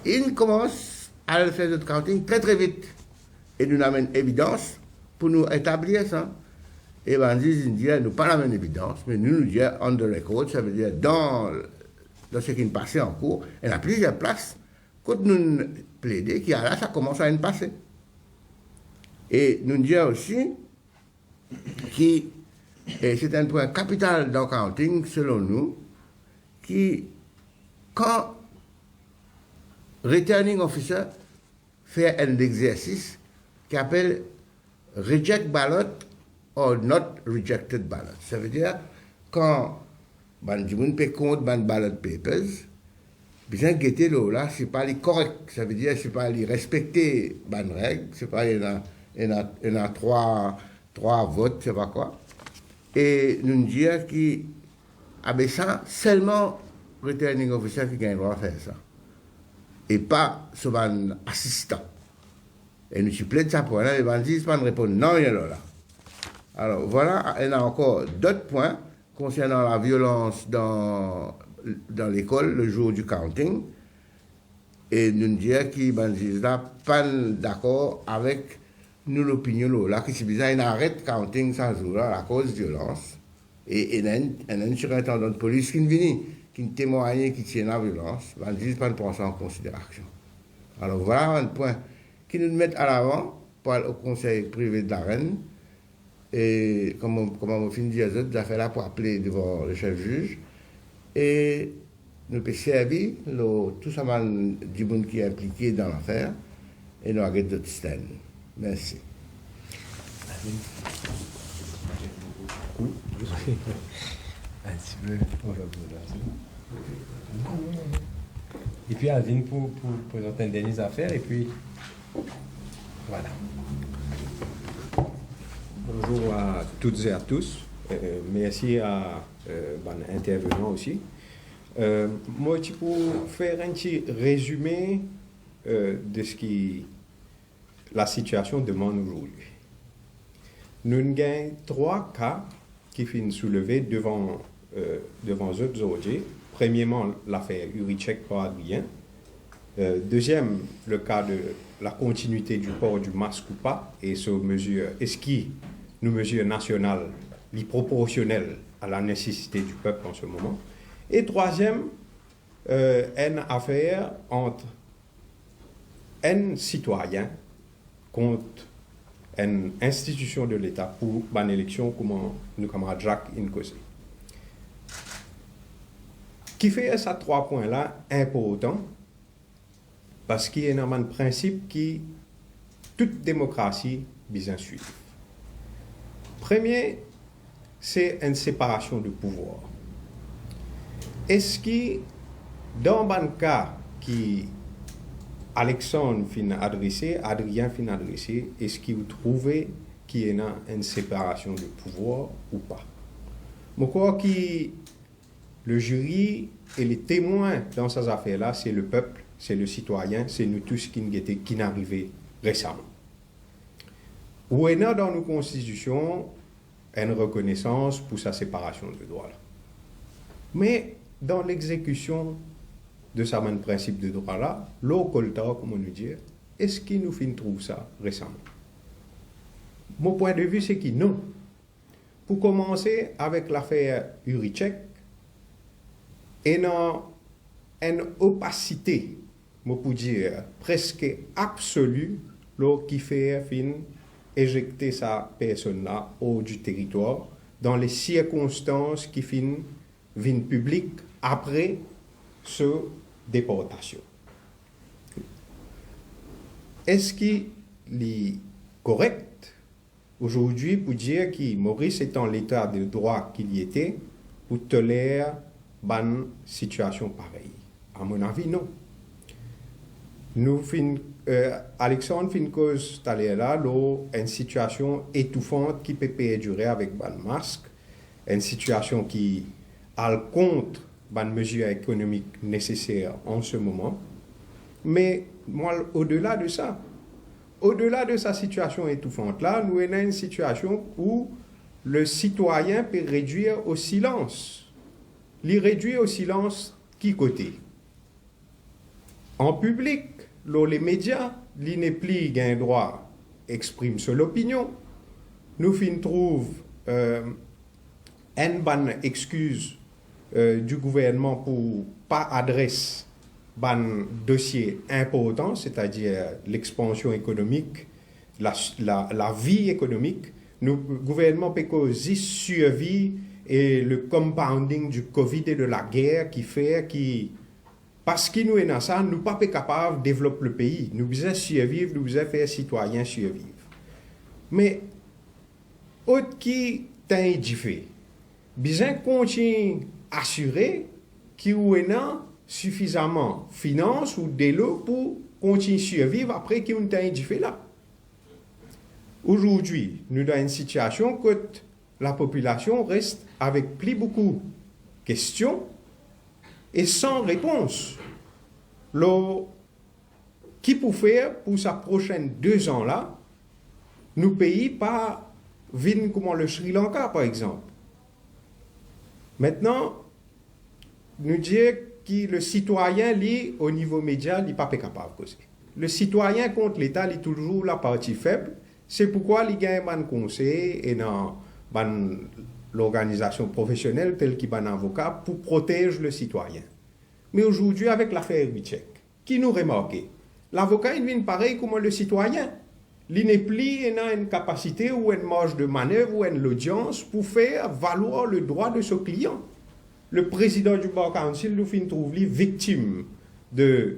C: ils commencent à le faire de counting très très vite. Et nous amènent évidence pour nous établir ça. Et ben, ils disent, nous pas la même évidence, mais nous disons on the record, ça veut dire dans ce qui est passé en cours, il y a plusieurs places, quand nous plaidons, qui là, ça commence à nous passer. Et nous disons aussi que c'est un point capital dans le counting, selon nous, qui, quand returning officer fait un exercice qui appelle reject ballot or not rejected ballot. Ça veut dire, quand on peut compte ban ballot papers, bien guetter là, c'est pas les correct. Ça veut dire, c'est pas les respecter ban règles, c'est pas, il y en a trois votes, c'est pas quoi. Et nous dire qu'avec ça, seulement returning officer qui gagne le droit de faire ça. Et pas son assistant. Et nous sommes de ça pour là, les bandits ne répondent non, il y a là. Alors voilà, il y a encore d'autres points concernant la violence dans l'école le jour du counting. Et nous disons que les bandits ne sont pas d'accord avec nous l'opinion là, que c'est bizarre, ils arrêtent counting ça jour-là à cause de violence. Et il y a un surintendant de police qui vient, qui témoigne, qui tient la violence, ils ne disent pas de prendre ça en considération. Alors voilà un point qui nous met à l'avant au conseil privé de la Reine. Et comme on finit de dire, nous avons fait là pour appeler devant le chef juge. Et nous avons servi tout ça du monde qui est impliqué dans l'affaire. Et nous avons d'autres stènes. Merci.
A: Et puis Alvin pour présenter une dernière affaire, et puis voilà.
D: Bonjour à toutes et à tous. Merci à l'intervenant aussi. Moi, pour faire un petit résumé de ce qui la situation demande aujourd'hui. Nous avons 3 cas qui finissent soulevés devant eux aujourd'hui. Premièrement, l'affaire Urichek par Adrien. Deuxième, le cas de la continuité du port du masque ou pas, et ce mesure, est-ce qui nous mesure nationale, proportionnelle à la nécessité du peuple en ce moment. Et troisième, une affaire entre un citoyen contre une institution de l'État pour une élection comme nous camarade Jacques Inkosé. Qui fait ces 3 points-là importants parce qu'il y a un principe qui toute démocratie bien suivre. Premier, c'est une séparation de pouvoir. Est-ce que dans un cas qui Alexandre fin adressé, Adrien fin adressé, est-ce que vous trouvez qu'il y a une séparation de pouvoir ou pas? Je crois que le jury et les témoins dans ces affaires-là, c'est le peuple, c'est le citoyen, c'est nous tous qui n'arrivons récemment. Où est dans nos constitutions une reconnaissance pour sa séparation de droits. Mais dans l'exécution de ce même principe de droit-là, l'occulta, comme on nous dit, est-ce qu'il nous trouve ça récemment? Mon point de vue, c'est que non. Pour commencer avec l'affaire Urichek, il y a une opacité, je peux dire, presque absolue, qui fait éjecter sa personne-là hors du territoire dans les circonstances qui viennent publiques après ce déportation. Est-ce qu'il est correct aujourd'hui pour dire que Maurice étant l'état de droit qu'il y était, pour tolérer une situation pareille. À mon avis, non. Alexandre fin cause là, une situation étouffante qui peut perdurer avec un masque, une situation qui a contre les mesures économiques nécessaires en ce moment. Mais moi, au-delà de sa situation étouffante-là, nous avons une situation où le citoyen peut réduire au silence. Il réduit au silence qui côté? En public, les médias, il n'est plus un droit exprime sur l'opinion. Nous trouvons une bonne excuse du gouvernement pour pas adresser un dossier important, c'est-à-dire l'expansion économique, la vie économique. Le gouvernement peut causer survie et le compounding du Covid et de la guerre qui fait qui parce que nous sommes dans ça, nous ne sommes pas capables de développer le pays. Nous devons survivre, nous devons faire citoyens survivre. Mais, autre qui t'a fait, besoin continuer à assurer qu'il y a suffisamment de finances ou de l'eau pour continuer à survivre après qu'il y a fait là. Aujourd'hui, nous sommes dans une situation où la population reste avec plus beaucoup de questions et sans réponse. Qui peut faire pour sa prochaine 2 ans là, nous pays pas vivre comme le Sri Lanka par exemple. Maintenant, nous dire que le citoyen lui au niveau média n'est pas capable de causer. Le citoyen contre l'État est toujours la partie faible. C'est pourquoi il gagne un conseil et dans l'organisation professionnelle telle qu'il y a un avocat pour protéger le citoyen. Mais aujourd'hui, avec l'affaire Wichek, qui nous remarque, l'avocat il vient pareil comme le citoyen. Il n'est plus une capacité ou une marge de manœuvre ou une audience pour faire valoir le droit de ce client. Le président du Bar Council nous trouve victime de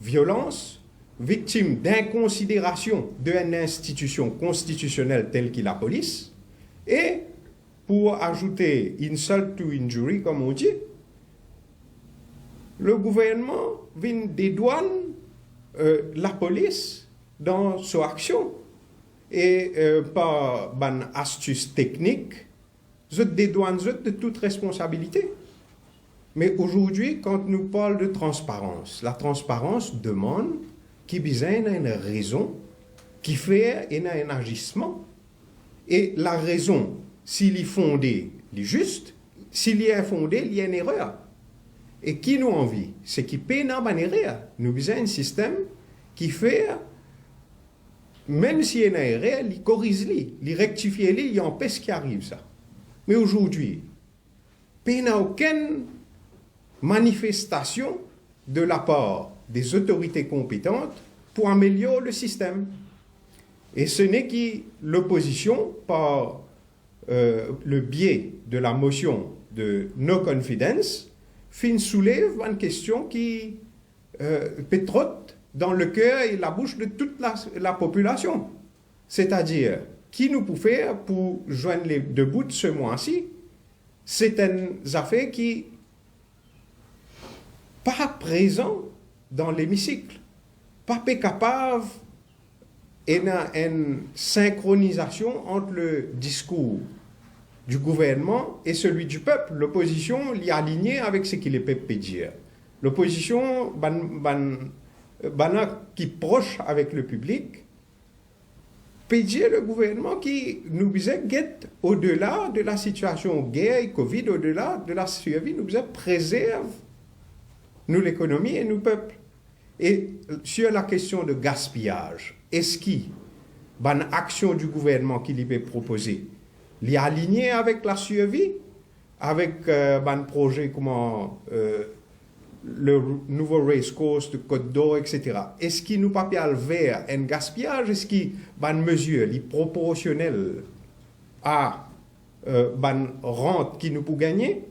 D: violence, victime d'inconsidération d'une institution constitutionnelle telle que la police, et pour ajouter insult to injury, comme on dit, le gouvernement vient dédouane la police dans son action. Et par une astuce technique, je dédouane de toute responsabilité. Mais aujourd'hui, quand nous parlons de transparence, la transparence demande qu'il y ait une raison qui fait un agissement. Et la raison, s'il est fondé, il est juste. S'il est infondé, il y a une erreur. Et qui nous envie, c'est qui paie dans une erreur. Nous avons un système qui fait, même s'il y a une erreur, il corrige, il rectifie, il empêche qu'il arrive ça. Mais aujourd'hui, il n'y a aucune manifestation de la part des autorités compétentes pour améliorer le système. Et ce n'est que l'opposition, par le biais de la motion de no confidence, soulève une question qui pétrote dans le cœur et la bouche de toute la population. C'est-à-dire, qui nous peut faire pour joindre les deux bouts ce mois-ci? C'est une affaire qui pas présent dans l'hémicycle, pas capable une synchronisation entre le discours du gouvernement et celui du peuple. L'opposition l'y aligné avec ce que le peuple peut dire. L'opposition qui est proche avec le public peut dire le gouvernement qui nous disait au-delà de la situation guerre et Covid, au-delà de la survie, nous disait préserve nous l'économie et nous peuple. Et sur la question de gaspillage, est-ce qu'il y a une action du gouvernement qui lui peut proposer? Il est aligné avec la survie, avec un projet comme le nouveau race course de Côte d'Or, etc. Est-ce qu'il nous pas vers un gaspillage? Est-ce qu'il y a une mesure proportionnelle à une rente qui nous peut gagner?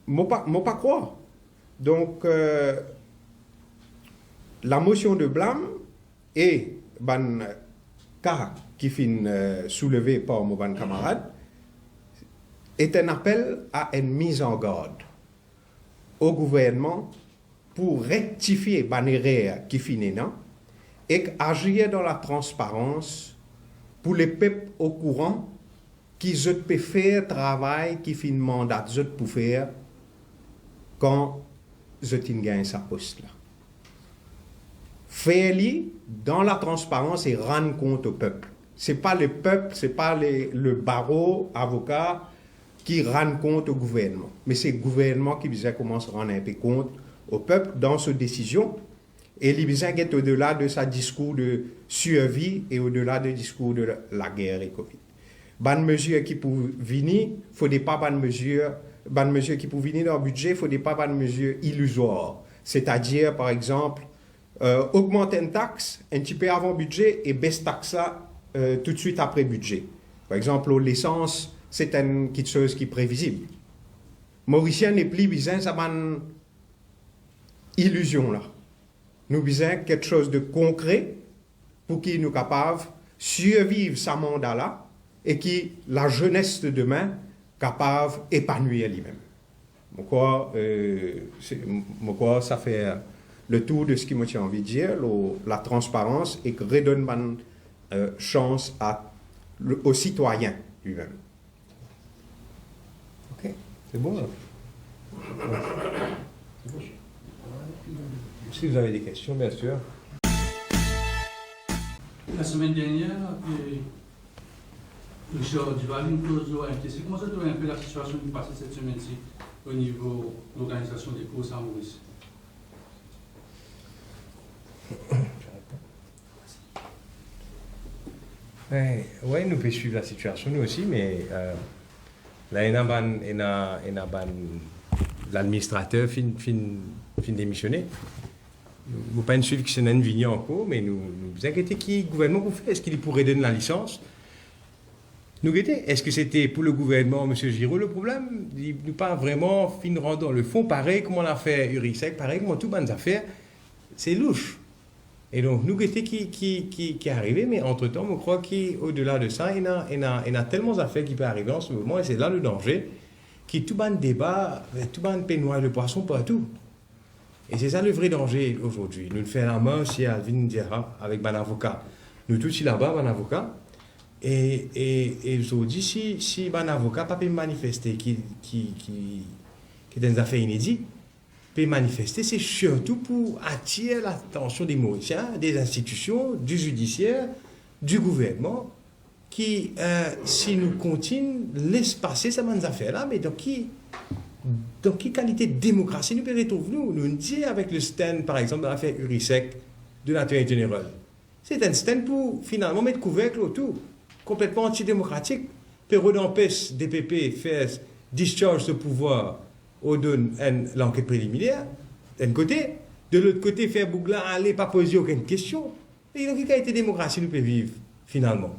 D: Moi pas croire. Donc, la motion de blâme est un cas qui fin soulevé par mon bon camarade est un appel à une mise en garde au gouvernement pour rectifier les erreurs qui finissent et agir dans la transparence pour les peuples au courant qui peuvent faire travail qui fin mandat pour faire quand je gagne sa poste là. Faire-le dans la transparence et rendre compte au peuple. Ce n'est pas le peuple, ce n'est pas le barreau, avocat qui rend compte au gouvernement. Mais c'est le gouvernement qui commence à rendre un peu compte au peuple dans ses décisions. Et il est au-delà de sa discours de survie et au-delà du discours de la guerre et Covid. Bonne mesure qui pour venir, il ne faut pas bonne mesure qui pour venir dans le budget, il ne faut pas bonne mesure illusoire. C'est-à-dire, par exemple, augmenter une taxe un petit peu avant budget et baisser taxe là tout de suite après budget. Par exemple, l'essence, c'est une quelque chose qui est prévisible. Mauricien n'est plus besoin de cette illusion là. Nous besoin quelque chose de concret pour qu'il nous capable survivre ce mandat là et qui la jeunesse de demain capable d'épanouir lui-même. Moi, ça fait le tour de ce que moi j'ai envie de dire, la transparence et que redonne une chance aux citoyens lui-même.
A: Ok, c'est bon là. Si vous avez des questions, bien sûr.
E: La semaine dernière, Richard Duval nous a intéressé. Comment ça trouve un peu la situation qui passe cette semaine-ci au niveau de l'organisation des courses à Maurice?
A: Oui, nous pouvons suivre la situation, nous aussi, mais là, il y a l'administrateur fin démissionné. Nous ne pouvons pas suivre que c'est une vigne encore, mais nous inquiétons qui le gouvernement pour faire. Est-ce qu'il pourrait donner la licence? Nous guettons. Est-ce que c'était pour le gouvernement, M. Giraud, le problème? Il nous pas vraiment fin rendant le fond, pareil comme on a fait Urisec, pareil comme toutes les affaires. C'est louche. Et donc, nous guettons qui est arrivé, mais entre-temps, je crois qu'au-delà de ça, il y a tellement d'affaires qui peuvent arriver en ce moment, et c'est là le danger, qui tout le débat, tout le peignoir de poisson partout. Et c'est ça le vrai danger aujourd'hui. Nous le faisons la main aussi à Alvin Diarra avec un avocat. Nous tous ici là-bas, un avocat. Et aujourd'hui, si un avocat ne peut pas manifester qui est dans des affaires inédites, peut manifester, c'est surtout pour attirer l'attention des Mauriciens, des institutions, du judiciaire, du gouvernement, qui, si nous continuons, laisse passer ces affaires-là, mais dans quelle qualité de démocratie nous retrouvons nous disons avec le stand, par exemple, dans l'affaire Urisec de l'intérêt général. C'est un stand pour finalement mettre couvercle autour, complètement antidémocratique. Période d'empêche DPP faire discharge de pouvoir au donne l'enquête préliminaire, d'un côté, de l'autre côté, faire Bougla aller pas poser aucune question. Et donc, quelle qualité de démocratie nous peut vivre finalement?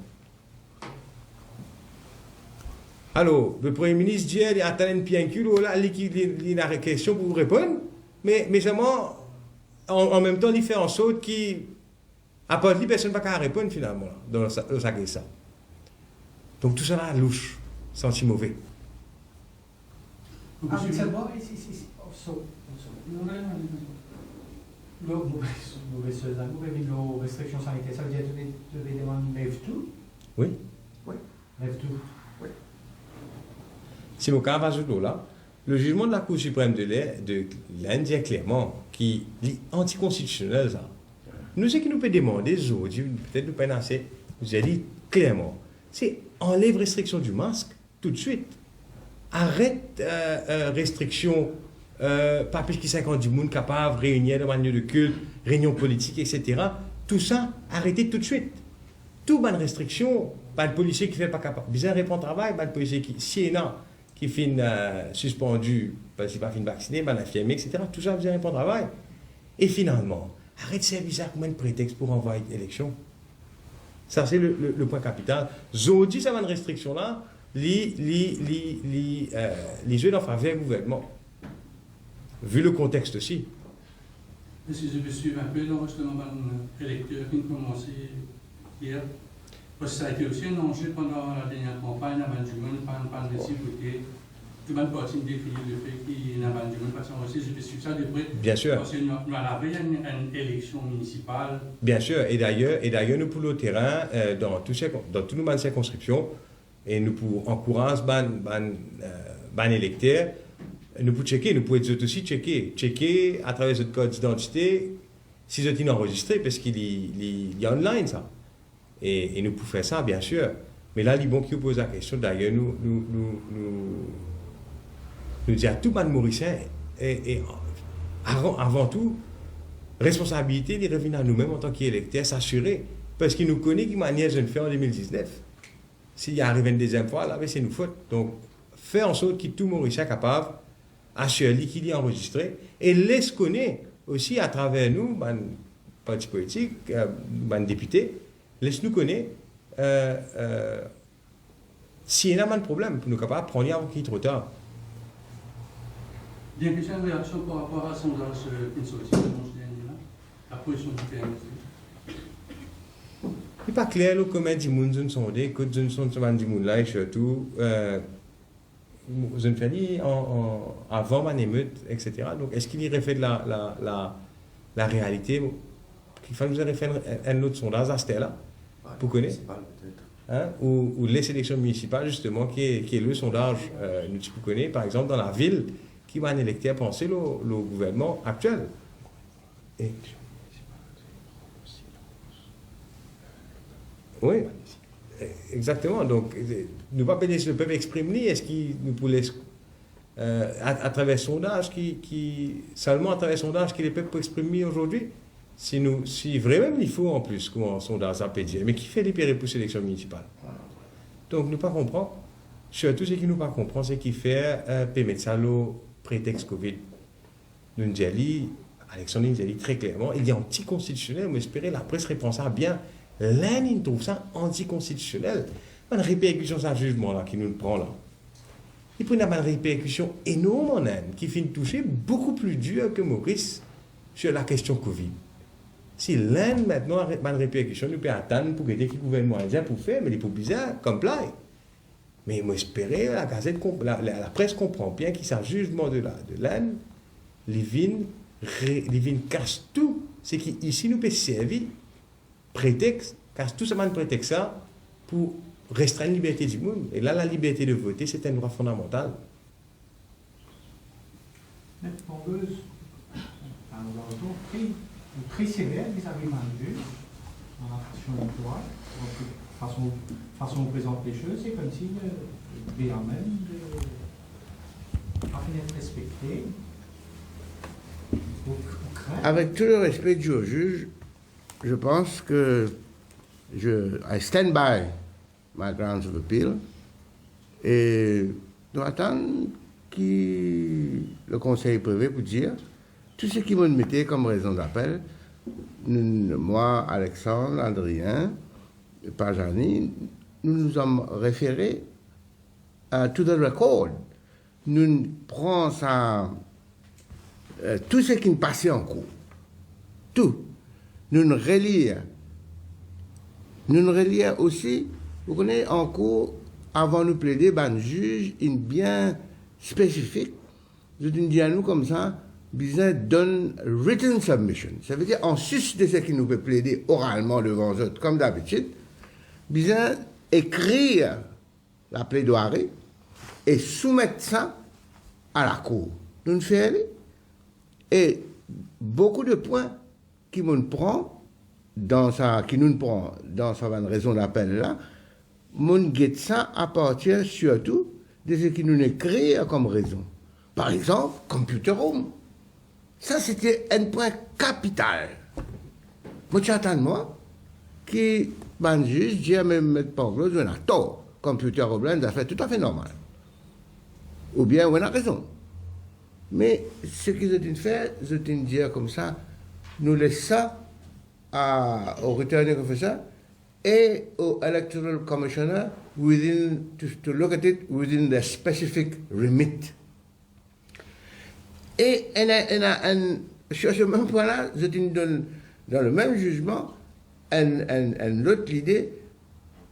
A: Alors, le Premier ministre dit il attend un pied là, il a une question pour vous répondre, mais seulement, en même temps, il fait en sorte qu'il, à part lui, personne ne va répondre finalement, dans sa question. Donc tout ça là, louche, senti mauvais.
F: Restrictions sanitaires, ça veut dire que les demandes lèvent tout?
A: Oui.
F: Oui. Lèvent tout? Oui.
A: Si mon cas va là, le jugement de la Cour suprême de l'Inde dit clairement qu'il est anticonstitutionnel. Ça. Nous, ce qui nous peut demander, peut-être nous pas assez, j'ai dit clairement, c'est enlève restriction du masque tout de suite. Arrête restriction, pas plus que 50 monde capable, réunion de manière de culte, réunion politique, etc. Tout ça, arrêtez tout de suite. Toute bonne restriction, pas de policier qui ne fait pas capable. Bizarre répondre au travail, pas de policier qui finit suspendu, parce qu'il n'est pas fini vacciné, pas infirmier, etc. Tout ça, bizarre répondre au travail. Et finalement, arrête de bizarre comme un prétexte pour envoyer l'élection. Ça, c'est le point capital. Aujourd'hui, ça va une restriction-là, les jeux en faveur du gouvernement. Vu le contexte aussi.
E: Si je veux suivre un peu l'enregistrement d'un électeur qui a commencé hier. Parce que ça a été aussi un enjeu pendant la dernière campagne, avant du monde, par le récit côté, tout le monde parti définir le fait qu'il y a avant du monde, parce qu'on aussi, je suis ça de près.
A: Bien sûr.
E: Parce qu'il y avait une élection municipale.
A: Bien sûr, et d'ailleurs nous pour le terrain, dans toutes nos circonscriptions, et nous pour encourager ban électeurs, nous pouvons checker, nous pouvons aussi checker à travers notre code d'identité si vous êtes enregistré, parce qu'il y a online ça. Et nous pouvons faire ça, bien sûr. Mais là, les bons qui vous posent la question, d'ailleurs, nous disons à tout le monde mauricien, et avant tout, responsabilité, il revient à nous-mêmes en tant qu'électeurs, s'assurer, parce qu'il nous connaît qui manière je le fais en 2019. S'il y arrive une deuxième fois, là, c'est nous faute. Donc, faire en sorte que tout mauricien est capable, assurer qu'il est enregistré, et laisse connaître aussi à travers nous, partis politiques, députés, laisse-nous connaître s'il y a un problème, pour nous capables de prendre avant qu'il est trop tard.
E: Bien que j'ai une réaction par rapport à sondage qui est sorti ce dernier-là, la position du PNC.
A: Il n'est pas clair comment dit moun zone sondé, que zone sonde dit moun là et surtout zone fait dit avant man émeute, etc. Donc est-ce qu'il irait faire de la réalité? Il faut nous faire un autre sondage à ce là pour connaître. Hein, ou les sélections municipales justement qui est le sondage nous connaît par exemple dans la ville qui m'a électé à penser le gouvernement actuel. Et, oui, exactement. Donc, nous pas laisser le peuple exprimer. Est-ce qu'il nous peut laisser à travers sondage seulement à travers sondage que les peuples peuvent exprimer aujourd'hui? Si vraiment il faut en plus qu'on sondage ça peut dire, mais qui fait les péripéties sélection municipale? Donc, nous pas comprendre. Surtout ce qui nous pas comprendre, c'est qui fait permettre ça le prétexte Covid. Nous disons, Alexandre nous dit très clairement, il est anticonstitutionnel. On espérait la presse répond ça bien. L'un, il trouve ça anticonstitutionnel. Il y a une répercussion sur ce jugement-là qui nous prend là. Il prend une répercussion énorme en Inde, qui finit de toucher beaucoup plus dur que Maurice sur la question Covid. Si l'Inde, maintenant, a une répercussion, nous pouvons attendre pour que le gouvernement indien pour faire, mais il est pour bizarre, comme là. Mais moi, j'espérais, la presse comprend bien qu'il s'agit jugement de l'Inde, les vignes cassent tout. C'est qu'ici, nous pouvons servir prétexte, casse tout ça, un prétexte ça, pour restreindre la liberté du monde. Et là, la liberté de voter, c'est un droit fondamental.
F: Mais Pongeuse, nous avons pris très sévère vis-à-vis de Manju, dans la façon électorale, façon de présenter les choses, c'est comme si le BAMN a fini d'être respecté.
C: Avec tout le respect dû au juge, je pense que I stand by my grounds of appeal et nous attendons que le conseil privé pour dire tout ce qui me mettait comme raison d'appel. Moi, Alexandre, Adrien, Pajani, nous nous sommes référés to the record. Nous prenons ça, tout ce qui nous passait en cours. Tout. Nous nous relions aussi, vous connaissez, en cours, avant de plaider, un juge, une bien spécifique, je dis à nous comme ça, besoin donne written submission. Ça veut dire, en sus de ce qui nous peut plaider oralement devant eux, comme d'habitude, besoin écrire la plaidoirie et soumettre ça à la cour. Nous nous faisons aller. Et beaucoup de points qui nous prend dans sa raison d'appel là, nous guette ça à partir surtout de ce qui nous écrit comme raison. Par exemple, computer room. Ça, c'était un point capital. Moi, j'attends moi qui ban juge dit à M. Panglo, on a tort. Computer room, c'est fait tout à fait normal. Ou bien on a raison. Mais ce qu'ils ont fait, ils ont dit comme ça, nous laissons ça au returning officer et au electoral commissioner to look at it within the specific remit. Et sur ce même point-là, je donne dans le même jugement une autre idée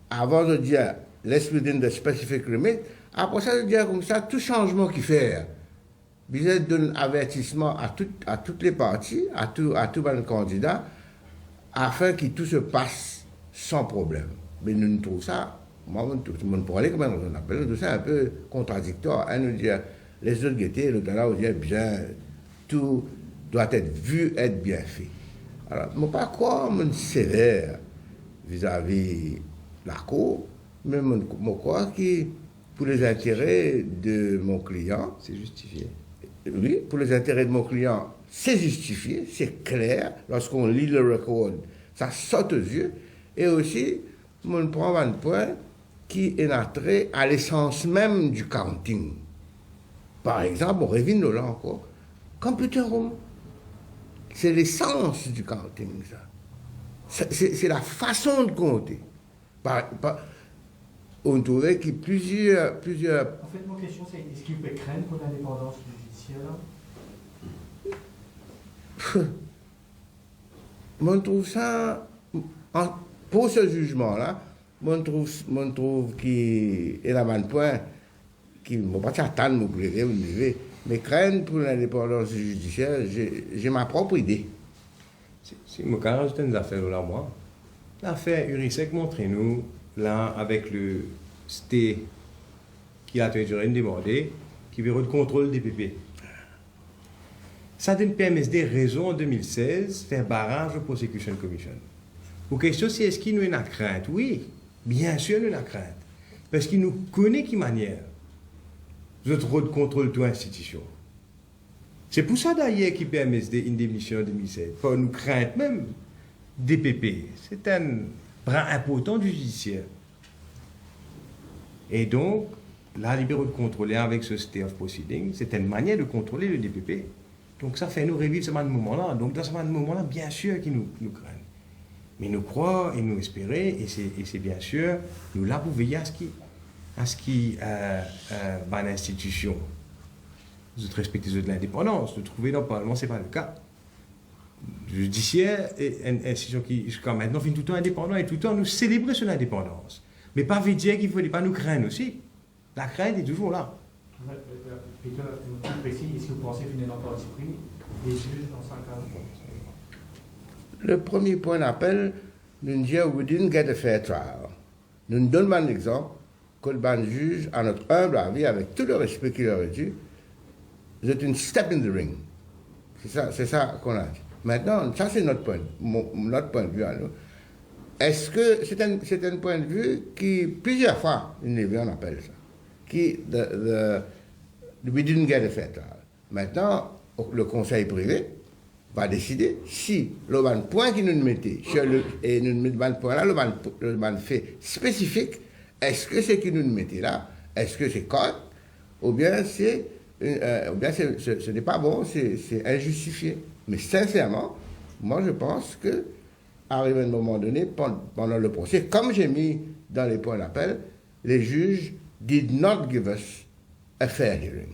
C: avant de dire let's within the specific limit, après ça, de dire comme ça, tout changement qu'il fait, vous donne avertissement à toutes les parties, à tout les candidats, afin que tout se passe sans problème. Mais nous trouvons ça, moi, tout le monde pourrait aller, comment on appelle, tout ça un peu contradictoire. Un nous dit, les autres guettés, l'autre là, on dit, bien, tout doit être vu, être bien fait. Alors, je ne pas croire que sévère vis-à-vis de la Cour, mais je crois que pour les intérêts de mon client,
A: C'est justifié.
C: oui, pour les intérêts de mon client, c'est justifié, c'est clair. Lorsqu'on lit le record, ça saute aux yeux. Et aussi, on prend un point qui est attrait à l'essence même du counting. Par exemple, on revient là encore. Computer room, c'est l'essence du counting, ça. C'est la façon de compter. On trouvait que plusieurs...
F: En fait, ma question, c'est est-ce qu'il peut craindre pour l'indépendance judiciaire là?
C: On trouve ça... Pour ce jugement-là, on trouve qu'il y a un point qui ne va pas attendre, mais craindre pour l'indépendance judiciaire, j'ai ma propre idée.
A: Si je vais rajouter une affaire là, moi. L'affaire Urisec montre-nous, là, avec le sté qui a toujours demandé, qui veut le contrôle des PP. Ça donne PMSD raison en 2016 faire barrage au Prosecution Commission. Pour question, c'est est-ce qu'il nous a une crainte? Oui, bien sûr, nous avons une crainte. Parce qu'il nous connaît qui manière. Nous avons contrôle toute institution. C'est pour ça d'ailleurs qu'il PMSD une démission en 2016. Pour nous craindre même des PP. C'est un bras important du judiciaire. Et donc, la liberté de contrôler avec ce state of proceeding, c'est une manière de contrôler le DPP. Donc ça fait nous revivre ce moment-là. Donc dans ce moment-là, bien sûr qu'ils nous craignent. Mais nous croyons et nous espérons, et c'est bien sûr, nous là pour veiller à ce qui va l'institution. Nous respectons de l'indépendance. Nous trouvons dans le Parlement, ce n'est pas le cas. Le judiciaire est une institution qui, jusqu'à maintenant, finit tout le temps indépendant et tout le temps nous célébrer son indépendance. Mais pas veut dire qu'il ne faut pas nous craindre aussi. La crainte est toujours là.
F: Peter, plus précis, est-ce que vous pensez finir dans le supprimer les juges dans 5 ans?
C: Le premier point d'appel, nous disons we didn't get a fair trial. Nous donnons un exemple que le juge, à notre humble avis, avec tout le respect qu'il aurait dû, vous êtes une step in the ring. C'est ça qu'on a dit. Maintenant, ça c'est notre point de vue à nous. Est-ce que c'est un point de vue qui, plusieurs fois, on appelle ça, qui, we didn't get a fair trial. Maintenant, le conseil privé va décider si le point qui nous mettait, et nous mettons le point là, le ban fait spécifique, est-ce que ce qui nous mettait là, est-ce que c'est correct, ou bien ce n'est pas bon, c'est injustifié. Mais sincèrement, moi je pense que, arrivé à un moment donné, pendant le procès, comme j'ai mis dans les points d'appel, les juges did not give us a fair hearing.